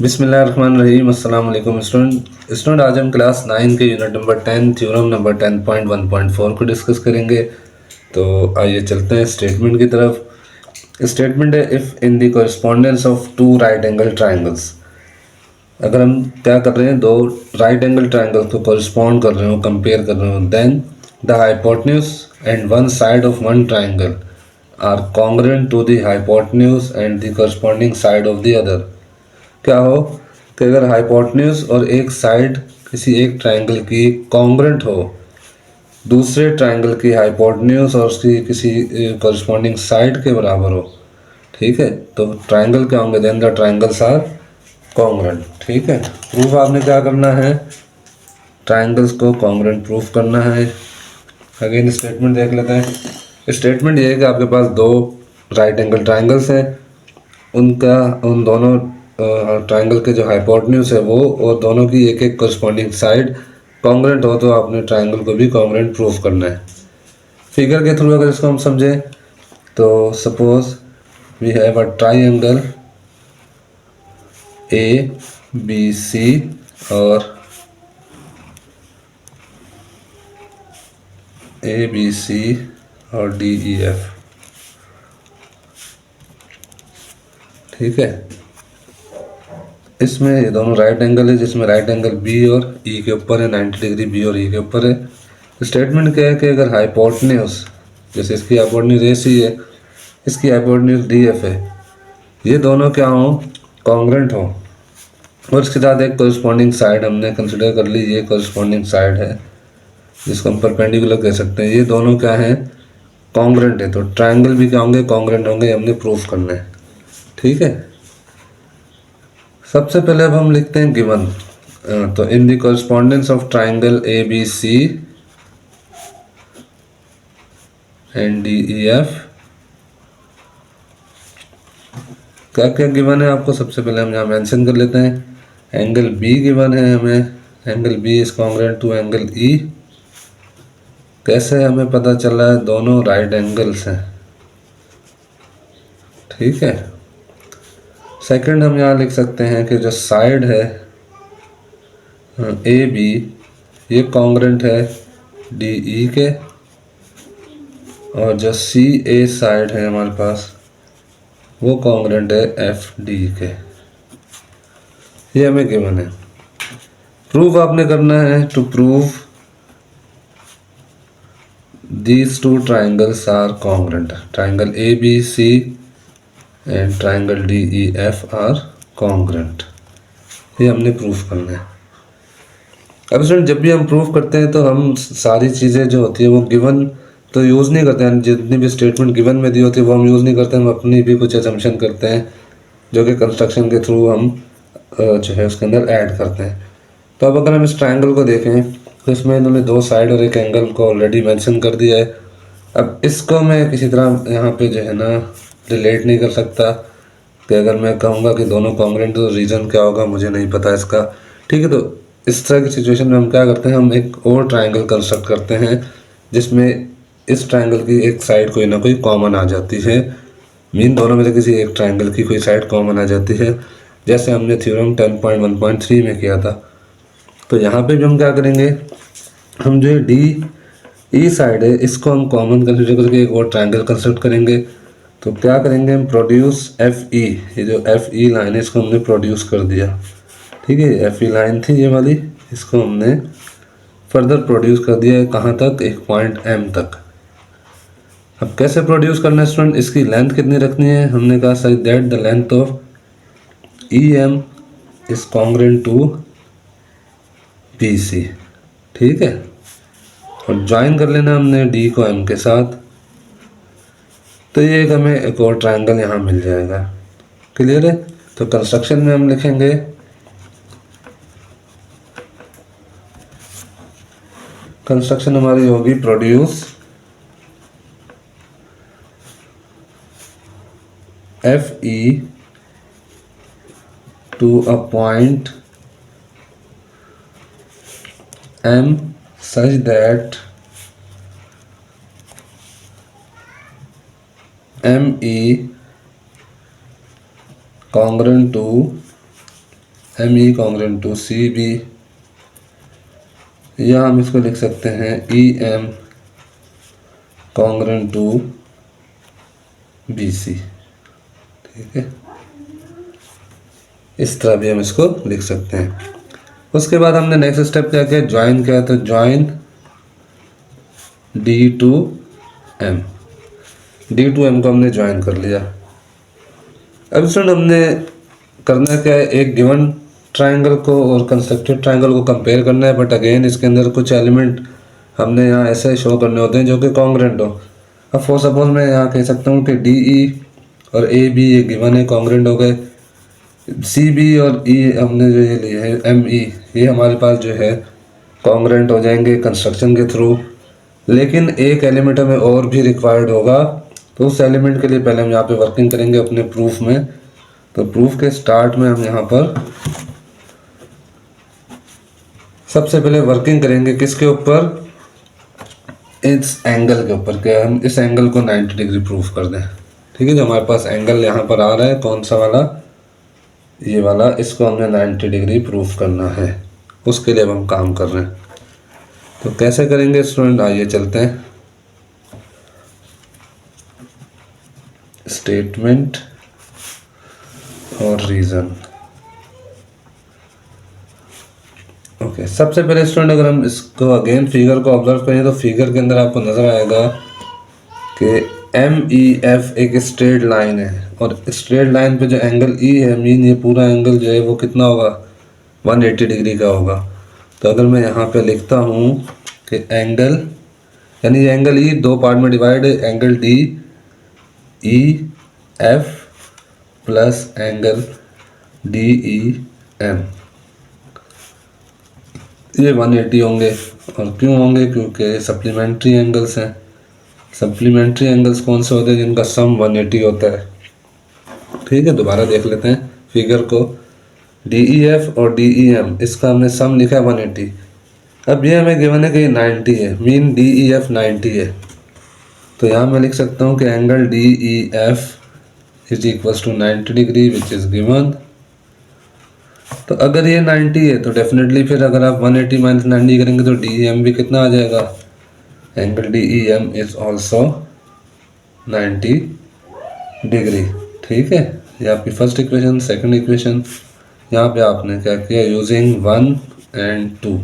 बिस्मिल्लाहिर्रहमानिर्रहीम। अस्सलाम वालेकुम स्टूडेंट। आज हम क्लास 9 के यूनिट नंबर 10 थ्योरम नंबर 10.1.4 को डिस्कस करेंगे। तो आइए चलते हैं स्टेटमेंट की तरफ। स्टेटमेंट है, if in the correspondence of two right angle triangles. अगर हम क्या कर रहे हैं, दो राइट एंगल ट्राइंगल को कॉरस्पॉन्ड कर रहे हो, कंपेयर कर रहे हो, then the hypotenuse and one side of one triangle are congruent to the hypotenuse and the corresponding side of the other. क्या हो कि अगर हाइपोटेन्यूज और एक साइड किसी एक ट्रायंगल की कॉन्ग्रुएंट हो दूसरे ट्रायंगल की हाइपोटेन्यूज और उसकी किसी कॉरस्पॉन्डिंग साइड के बराबर हो, ठीक है, तो ट्रायंगल क्या होंगे, then the triangles are congruent. ठीक है, प्रूफ आपने क्या करना है, ट्रायंगल्स को कॉन्ग्रुएंट प्रूफ करना है। अगेन स्टेटमेंट देख लेते हैं। स्टेटमेंट ये है कि आपके पास दो राइट एंगल ट्रायंगल्स हैं, उन दोनों ट्रायंगल के जो हाइपोटेन्यूज है वो और दोनों की एक एक कॉरस्पॉन्डिंग साइड कॉन्ग्रुएंट हो, तो आपने ट्रायंगल को भी कॉन्ग्रुएंट प्रूफ करना है। फिगर के थ्रू अगर इसको हम समझें तो suppose we have a triangle A B C और ए बी सी और डी ई एफ। ठीक है, इसमें ये दोनों राइट एंगल है, जिसमें राइट एंगल बी और ई के ऊपर है, 90 डिग्री बी और ई के ऊपर है। स्टेटमेंट क्या है कि अगर हाइपोटेन्यूज, जैसे इसकी हाइपोटेन्यूज ए सी है, इसकी हाइपोटेन्यूज डी एफ है, ये दोनों क्या हो, कॉन्ग्रुएंट हो, और इसके साथ एक कॉरस्पॉन्डिंग साइड हमने कंसिडर कर ली, ये कॉरस्पॉन्डिंग साइड है जिसको हम परपेंडिकुलर कह सकते हैं, ये दोनों क्या है, कॉन्ग्रुएंट है, तो ट्रायंगल भी क्या होंगे, कॉन्ग्रुएंट होंगे, हमने प्रूफ करना है। ठीक है, सबसे पहले अब हम लिखते हैं गिवन। तो in the correspondence of triangle A B C and D E F क्या क्या गिवन है आपको, सबसे पहले हम यहाँ मेंशन कर लेते हैं। एंगल बी गिवन है हमें, angle B is congruent to angle E. कैसे हमें पता चला है, दोनों राइट एंगल्स हैं। ठीक है, सेकंड हम यहाँ लिख सकते हैं कि जो साइड है ए बी, ये कॉन्ग्रुएंट है डी ई के, और जो सी ए साइड है हमारे पास वो कॉन्ग्रुएंट है एफ डी के। ये हमें गिवन है। प्रूफ आपने करना है, to prove these two triangles are congruent, triangle A B C and triangle D E F are congruent, ये हमने प्रूफ करना है। अब स्टूडेंट, जब भी हम प्रूफ करते हैं तो हम सारी चीज़ें जो होती है वो गिवन तो यूज़ नहीं करते हैं, जितनी भी स्टेटमेंट गिवन में दी होती है वो हम यूज़ नहीं करते हैं, हम अपनी भी कुछ असम्पशन करते हैं जो कि कंस्ट्रक्शन के थ्रू हम जो है उसके अंदर ऐड करते हैं। तो अब अगर हम इस ट्रायंगल को देखें तो इसमें इन्होंने दो साइड और एक एंगल को ऑलरेडी मेंशन कर दिया है। अब इसको मैं किसी तरह यहाँ पे जो है ना रिलेट नहीं कर सकता कि अगर मैं कहूँगा कि दोनों कॉन्ग्रुएंट, तो रीज़न क्या होगा मुझे नहीं पता इसका। ठीक है, तो इस तरह की सिचुएशन में हम क्या करते हैं, हम एक और ट्रायंगल कंस्ट्रक्ट करते हैं जिसमें इस ट्रायंगल की एक साइड कोई ना कोई कॉमन आ जाती है, मीन दोनों में से किसी एक ट्रायंगल की कोई साइड कॉमन आ जाती है, जैसे हमने थ्योरम 10.1.3 में किया था। तो यहाँ पे भी हम क्या करेंगे, हम जो डी ई साइड है इसको हम कॉमन कंसिडर करके एक और ट्रायंगल कंस्ट्रक्ट करेंगे। तो क्या करेंगे, हम प्रोड्यूस एफ ई, ये जो एफ ई लाइन है इसको हमने प्रोड्यूस कर दिया। ठीक है, एफ ई लाइन थी ये वाली, इसको हमने फर्दर प्रोड्यूस कर दिया है, कहाँ तक, एक पॉइंट एम तक। अब कैसे प्रोड्यूस करना है स्टूडेंट, इसकी लेंथ कितनी रखनी है, हमने कहा सही that the length of E M is congruent to B C. ठीक है, और ज्वाइन कर लेना हमने डी को एम के साथ, तो ये एक हमें एक और ट्रायंगल यहाँ मिल जाएगा। क्लियर है, तो कंस्ट्रक्शन में हम लिखेंगे कंस्ट्रक्शन हमारी होगी produce F E to a point M such that ME congruent to M E congruent to C B, या हम इसको लिख सकते हैं E M congruent to B C. ठीक है, इस तरह भी हम इसको लिख सकते हैं। उसके बाद हमने नेक्स्ट स्टेप क्या किया, ज्वाइन किया, तो join D to M, D to M को हमने ज्वाइन कर लिया। अब स्टूडेंट हमने करना क्या है, एक गिवन ट्राइंगल को और कंस्ट्रक्टेड ट्राइंगल को कंपेयर करना है, बट अगेन इसके अंदर कुछ एलिमेंट हमने यहाँ ऐसे शो करने होते हैं जो कि कॉन्ग्रेंट हो। अब फॉर सपोज मैं यहाँ कह सकता हूँ कि डी ई और ए बी ये गिवन है, कॉन्ग्रेंट हो गए। सी बी और ई हमने जो ये लिए है एम ई, ये हमारे पास जो है कॉन्ग्रेंट हो जाएंगे कंस्ट्रक्शन के थ्रू। लेकिन एक एलिमेंट हमें और भी रिक्वायर्ड होगा, तो उस एलिमेंट के लिए पहले हम यहाँ पे वर्किंग करेंगे अपने प्रूफ में। तो प्रूफ के स्टार्ट में हम यहाँ पर सबसे पहले वर्किंग करेंगे किसके ऊपर, इस एंगल के ऊपर, क्या हम इस एंगल को 90 डिग्री प्रूफ कर दें। ठीक है, जो हमारे पास एंगल यहाँ पर आ रहा है, कौन सा वाला, ये वाला, इसको हमने 90 डिग्री प्रूफ करना है। उसके लिए अब हम काम कर रहे हैं। तो कैसे करेंगे स्टूडेंट, आइए चलते हैं। स्टेटमेंट और रीज़न। ओके, सबसे पहले स्टूडेंट अगर हम इसको अगेन फिगर को ऑब्जर्व करें, तो फिगर के अंदर आपको नज़र आएगा कि एम ई एफ एक स्ट्रेट लाइन है, और स्ट्रेट लाइन पे जो एंगल ई है, मीन ये पूरा एंगल जो है वो कितना होगा, 180 डिग्री का होगा। तो अगर मैं यहाँ पे लिखता हूँ कि एंगल, यानी ये एंगल ई दो पार्ट में डिवाइड है, angle D E F plus angle D E M, ये 180 होंगे। और क्यों होंगे, क्योंकि सप्लीमेंट्री एंगल्स हैं। सप्लीमेंट्री एंगल्स कौन से होते हैं, जिनका सम 180 होता है। ठीक है, दोबारा देख लेते हैं फिगर को। डी ई एफ और डी ई एम, इसका हमने सम लिखा है 180। अब ये हमें गिवन है कि 90 है, मीन डी ई एफ 90 है। तो यहाँ मैं लिख सकता हूँ कि angle D E F is equals to 90 degree which is given. तो अगर ये 90 है तो डेफिनेटली फिर अगर आप 180 माइनस 90 करेंगे तो डी ई एम भी कितना आ जाएगा, angle D E M is also 90 degree. ठीक है, ये आपकी फर्स्ट इक्वेशन। सेकंड इक्वेशन, यहाँ पे आपने क्या किया, यूजिंग 1 and 2।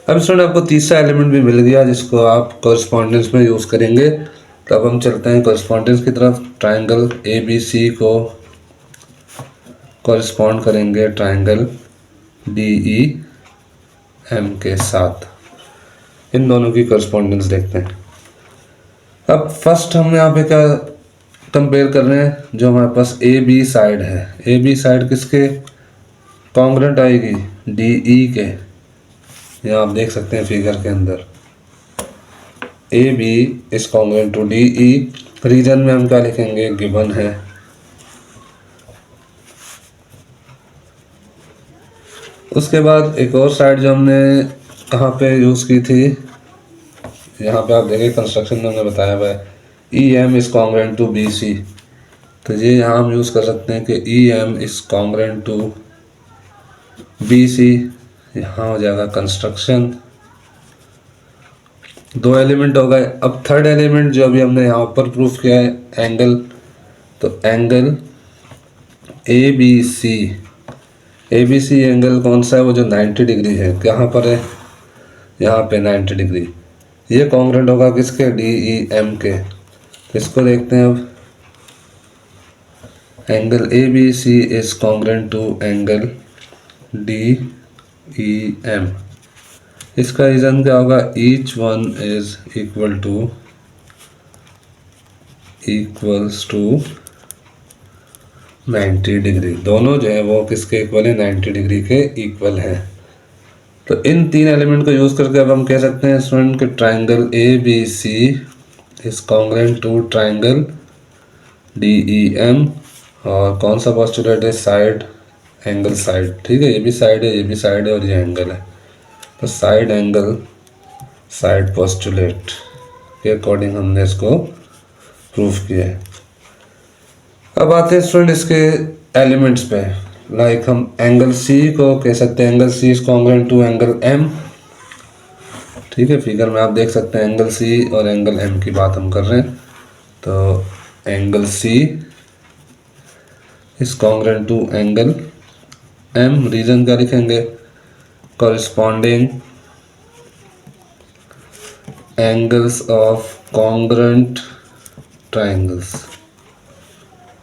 अब स्टूडेंट आपको तीसरा एलिमेंट भी मिल गया जिसको आप कॉरस्पॉन्डेंस में यूज़ करेंगे। तो अब हम चलते हैं कॉरस्पॉन्डेंस की तरफ। ट्राइंगल ए बी सी को कॉरस्पॉन्ड करेंगे ट्राइंगल डी ई एम के साथ। इन दोनों की कॉरस्पॉन्डेंस देखते हैं। अब फर्स्ट हम यहाँ पे क्या कंपेयर कर रहे हैं, जो हमारे पास ए बी साइड है। ए बी साइड किसके कॉन्ग्रेंट आएगी, डी ई के। यहाँ आप देख सकते हैं फिगर के अंदर A B is congruent to D E. Reason में हम क्या लिखेंगे, गिवन है। उसके बाद एक और साइड जो हमने कहाँ पे यूज़ की थी, यहाँ पे आप देखें कंस्ट्रक्शन में हमने बताया हुआ है E M is congruent to B C. तो ये यहाँ हम यूज़ कर सकते हैं कि E M is congruent to B C. यहाँ हो जाएगा कंस्ट्रक्शन। दो एलिमेंट हो गए। अब थर्ड एलिमेंट जो अभी हमने यहाँ पर प्रूफ किया है, एंगल। तो angle A B C, A B C angle कौन सा है, वो जो 90 डिग्री है, कहाँ पर है, यहाँ पे 90 डिग्री। ये कॉन्ग्रेंट होगा किसके, डी ई एम के। तो इसको देखते हैं अब। Angle A B C is congruent to angle D E M. इसका रीज़न क्या होगा, each one is equals to 90 degree. दोनों जो है वो किसके इक्वल है, 90 डिग्री के इक्वल है। तो इन तीन एलिमेंट को यूज़ करके अब हम कह सकते हैं स्टूडेंट कि triangle A B C is congruent to triangle D E M. और कौन सा पोस्टुलेट है, साइड एंगल साइड। ठीक है, ये भी साइड है, ये भी साइड है, और ये एंगल है। तो साइड एंगल साइड पोस्टुलेट के अकॉर्डिंग हमने इसको प्रूफ किया है। अब आते हैं स्टूडेंट इसके एलिमेंट्स पे। लाइक हम एंगल सी को कह सकते हैं angle C is congruent to angle M. ठीक है, फिगर में आप देख सकते हैं एंगल सी और एंगल एम की बात हम कर रहे हैं। तो angle C is congruent to angle M. Reason क्या लिखेंगे? Corresponding angles of congruent triangles.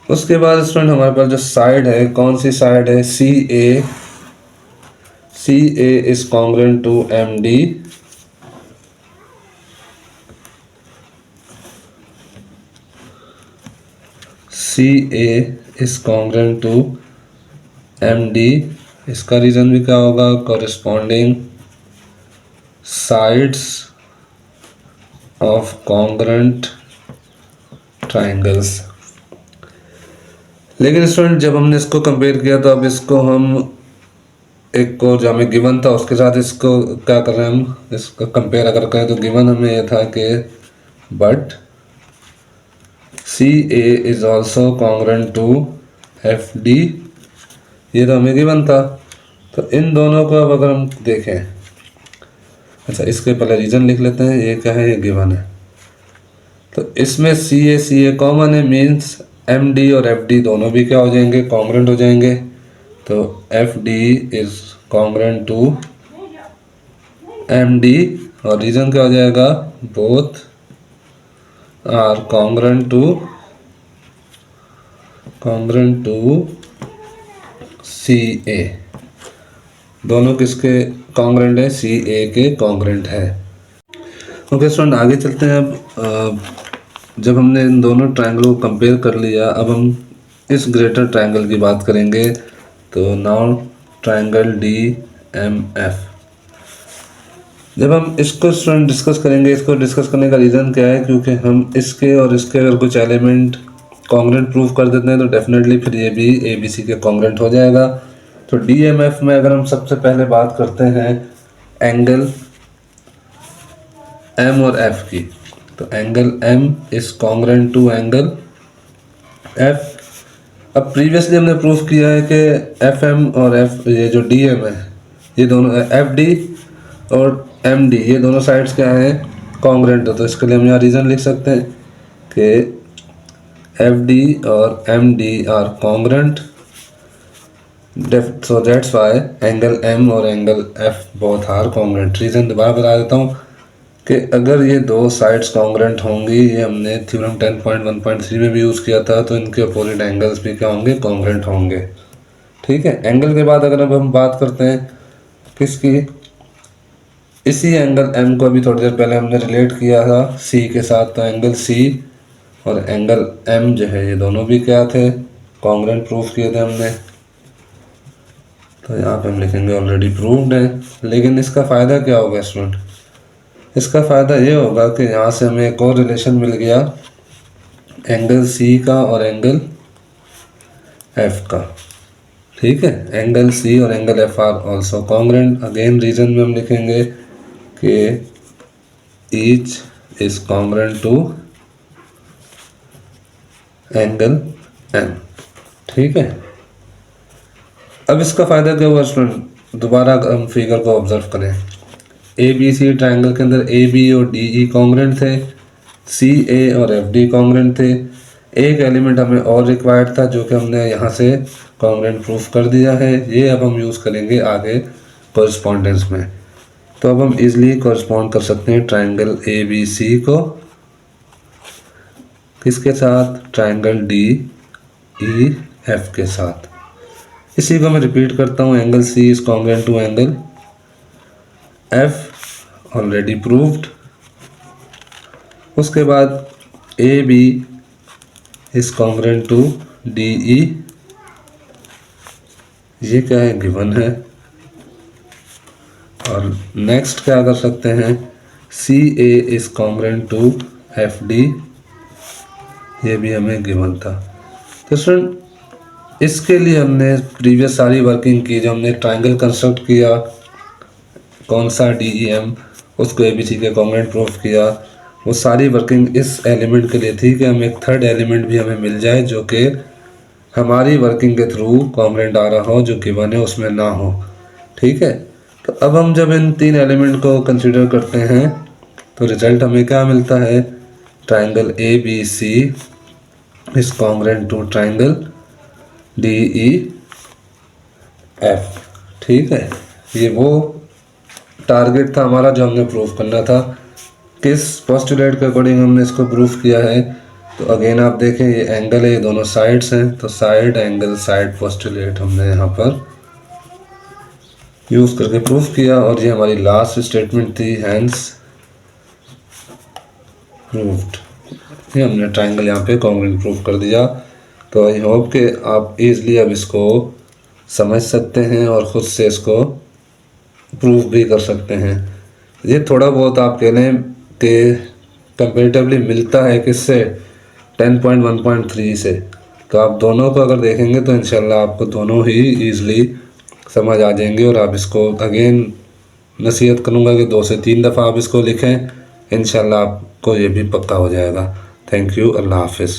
उसके बाद स्टूडेंट हमारे पास जो साइड है, कौन सी साइड है? C A. C A is congruent to M D. C A is congruent to M D. इसका रीजन भी क्या होगा? Corresponding sides of congruent triangles. लेकिन स्टूडेंट जब हमने इसको कंपेयर किया तो अब इसको हम एक को जो हमें गिवन था उसके साथ इसको क्या कर रहे हैं, हम इसको कंपेयर अगर करें तो गिवन हमें यह था कि but C A is also congruent to F D. ये तो हमें गिवन था। तो इन दोनों को अब अगर हम देखें, अच्छा इसके पहले रीजन लिख लेते हैं। ये क्या है? ये गिवन है। तो इसमें सी ए कॉमन है, मीन्स एम डी और एफ डी दोनों भी क्या हो जाएंगे? कॉन्ग्रुएंट हो जाएंगे। तो F D is congruent to M D और रीजन क्या हो जाएगा? Both are congruent to C A. दोनों किसके कॉन्ग्रुएंट है? सी ए के कॉन्ग्रुएंट है। ओके स्टूडेंट, आगे चलते हैं। अब जब हमने इन दोनों ट्रायंगल को कंपेयर कर लिया, अब हम इस ग्रेटर ट्रायंगल की बात करेंगे। तो now triangle D M F. जब हम इसको स्टूडेंट डिस्कस करेंगे, इसको डिस्कस करने का रीज़न क्या है? क्योंकि हम इसके और इसके अगर कुछ एलिमेंट कॉन्ग्रुएंट प्रूव कर देते हैं तो डेफिनेटली फिर ये भी ए बी सी के कॉन्ग्रुएंट हो जाएगा। तो डी एम एफ में अगर हम सबसे पहले बात करते हैं एंगल एम और एफ की, तो angle M is congruent to angle F. अब प्रीवियसली हमने प्रूफ किया है कि एफ एम और एफ, ये जो डी एम है, ये दोनों एफ डी और एम डी, ये दोनों साइड्स क्या हैं? कॉन्ग्रुएंट है। तो इसके लिए हम यहाँ रीज़न लिख सकते हैं कि एफ डी और M D are congruent, so that's why angle M और angle F both are congruent. Reason दोबारा बता देता हूँ कि अगर ये दो साइड्स कॉन्ग्रुएंट होंगी, ये हमने थ्योरम 10.1.3 में भी यूज़ किया था, तो इनके अपोजिट एंगल्स भी क्या होंगे? कॉन्ग्रुएंट होंगे। ठीक है। एंगल के बाद अगर अब हम बात करते हैं किसकी? इसी एंगल एम को अभी थोड़ी देर पहले हमने रिलेट किया था सी के साथ। तो एंगल सी और एंगल एम जो है, ये दोनों भी क्या थे? कॉन्ग्रुएंट प्रूफ किए थे हमने। तो यहाँ पे हम लिखेंगे ऑलरेडी प्रूव्ड है। लेकिन इसका फ़ायदा क्या होगा स्टूडेंट? इसका फ़ायदा ये होगा कि यहाँ से हमें एक और रिलेशन मिल गया एंगल सी का और एंगल एफ का। ठीक है, एंगल सी और angle F are also congruent. Again reason में हम लिखेंगे कि each is congruent to angle M. ठीक है। अब इसका फ़ायदा क्या हुआ स्टूडेंट? दोबारा हम फिगर को ऑब्जर्व करें। ए बी सी ट्राइंगल के अंदर ए बी और डी ई कॉन्ग्रुएंट थे, सी ए और एफ डी कॉन्ग्रुएंट थे। एक एलिमेंट हमें और रिक्वायर्ड था जो कि हमने यहाँ से कॉन्ग्रुएंट प्रूफ कर दिया है। ये अब हम यूज़ करेंगे आगे कॉरस्पॉन्डेंस में। तो अब हम इजली कॉरस्पॉन्ड कर सकते हैं ट्राइंगल ए बी सी को किसके साथ? ट्राइंगल डी ई एफ के साथ। इसी को मैं रिपीट करता हूँ, angle C is congruent to angle F, already proved. उसके बाद A B is congruent to D E, ये क्या है? गिवन है। और नेक्स्ट क्या कर सकते हैं? C A is congruent to F D, ये भी हमें गिवन था। तो स्टूडेंट इसके लिए हमने प्रीवियस सारी वर्किंग की, जो हमने ट्राइंगल कंस्ट्रक्ट किया कौन सा? डी ई एम, उसको ए बी सी के कॉन्ग्रुएंट प्रूफ किया। वो सारी वर्किंग इस एलिमेंट के लिए थी कि हमें एक थर्ड एलिमेंट भी हमें मिल जाए जो कि हमारी वर्किंग के थ्रू कॉन्ग्रेंट आ रहा हो, जो गिवन है उसमें ना हो। ठीक है, तो अब हम जब इन 3 एलिमेंट को कंसीडर करते हैं तो रिजल्ट हमें क्या मिलता है, triangle A B C is congruent to triangle D E F. ठीक है, ये वो टारगेट था हमारा जो हमने प्रूव करना था। किस पोस्टुलेट के अकॉर्डिंग हमने इसको प्रूफ किया है, तो अगेन आप देखें ये एंगल है, ये दोनों साइड्स हैं, तो साइड एंगल साइड पोस्टुलेट हमने यहाँ पर यूज़ करके प्रूफ किया, और ये हमारी लास्ट स्टेटमेंट थी, हैंस प्रूव्ड। ये हमने ट्राइंगल यहाँ पे कॉन्ग्रेंट प्रूफ कर दिया। तो आई होप कि आप इजली अब इसको समझ सकते हैं और ख़ुद से इसको प्रूफ भी कर सकते हैं। ये थोड़ा बहुत आप कह लें कि कंपेरेटिवली मिलता है किससे, 10.1.3 से। तो आप दोनों को अगर देखेंगे तो इंशाल्लाह आपको दोनों ही ईज़िली समझ आ जाएंगे। और आप इसको अगेन नसीहत करूँगा कि 2 से 3 दफ़ा आप इसको लिखें, इंशाल्लाह आपको ये भी पक्का हो जाएगा। थैंक यू, अल्लाह हाफिज़।